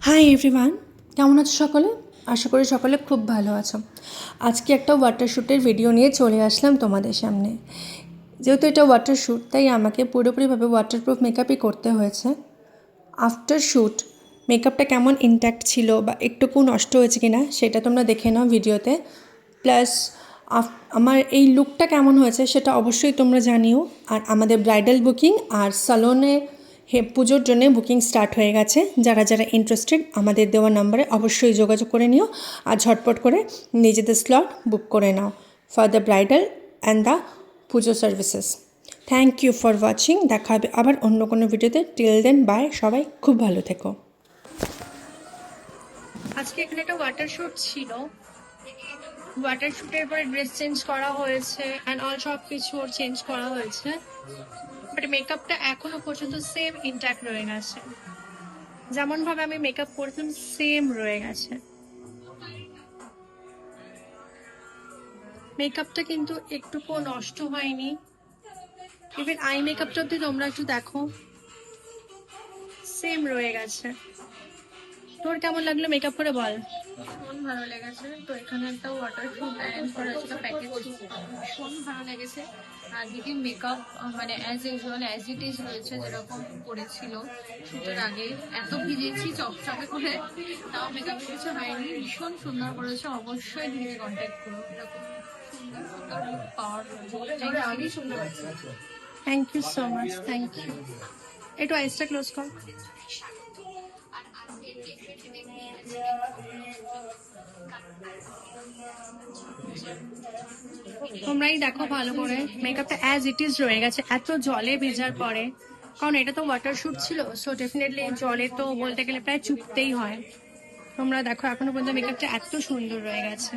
Hi everyone, কেমন আছো সকলে? আশা করি সকলে খুব ভালো আছো। আজকে একটা ওয়াটার শ্যুটের ভিডিও নিয়ে চলে আসলাম তোমাদের সামনে। যেহেতু এটা ওয়াটার শ্যুট, তাই আমাকে পুরোপুরিভাবে ওয়াটারপ্রুফ মেকআপই করতে হয়েছে। আফটার শ্যুট মেকআপটা কেমন ইনট্যাক্ট ছিল বা একটুকু নষ্ট হয়েছে কিনা সেটা তোমরা দেখে নাও ভিডিওতে। প্লাস আমার এই লুকটা কেমন হয়েছে সেটা অবশ্যই তোমরা জানিও। আর আমাদের ব্রাইডাল বুকিং আর সালনে পুজোর জন্য বুকিং স্টার্ট হয়ে গেছে। যারা যারা ইন্টারেস্টেড আমাদের দেওয়া নম্বরে অবশ্যই যোগাযোগ করে নিও আর ঝটপট করে নিজেদের স্লট বুক করে now for the bridal and the puja services. Thank you for watching. দেখা হবে আবার অন্য কোনো ভিডিওতে। টিল দেন বাই, সবাই খুব ভালো থেকো। আজকে এখানে একটা ওয়াটার শ্যুট ছিল। ওয়াটার শ্যুটের পরে ড্রেস চেঞ্জ করা হয়েছে অ্যান্ড অল সব কিছু চেঞ্জ করা হয়েছে, বাট মেকআপটা এখনো পর্যন্ত সেম ইনট্যাক্ট রয়ে গেছে। যেমন ভাবে আমি মেকআপ করতাম সেম রয়ে গেছে। মেকআপটা কিন্তু একটুকুও নষ্ট হয়নি। ইভেন আই মেকআপটা অব্দি তোমরা একটু দেখো, সেম রয়ে গেছে। তোর কেমন লাগলো মেকআপ করে বল? ভীষণ ভালো লেগেছে। তো এখানে একটা ওয়াটার প্রুফ অ্যারেঞ্জ করা ছিল, প্যাকেজ ভীষণ ভালো লেগেছে। আর দিদি মেকআপ মানে as usual as it is রয়েছে, যেরকম করেছিল শুটের আগে। এত ভিজেছি চকচকে করে, তাও মেকআপের কিছু হয়নি। ভীষণ সুন্দর করেছে। অবশ্যই দিদিকে কন্ট্যাক্ট করুন, এরকম সুন্দর সুন্দর লুক পাওয়ার জন্য। আগেই সুন্দর লাগছে। Thank you so much, thank you. একটু আইসটা ক্লোজ কর। তোমরাই দেখো ভালো করে, মেকআপটা অ্যাজ ইট ইজ রয়ে গেছে এত জলে ভেজার পরে। কারণ এটা তো ওয়াটার শ্যুট ছিল, সো ডেফিনেটলি জলে তো বলতে গেলে প্রায় চুপতেই হয়। তোমরা দেখো এখনো পর্যন্ত মেকআপটা এত সুন্দর রয়ে গেছে।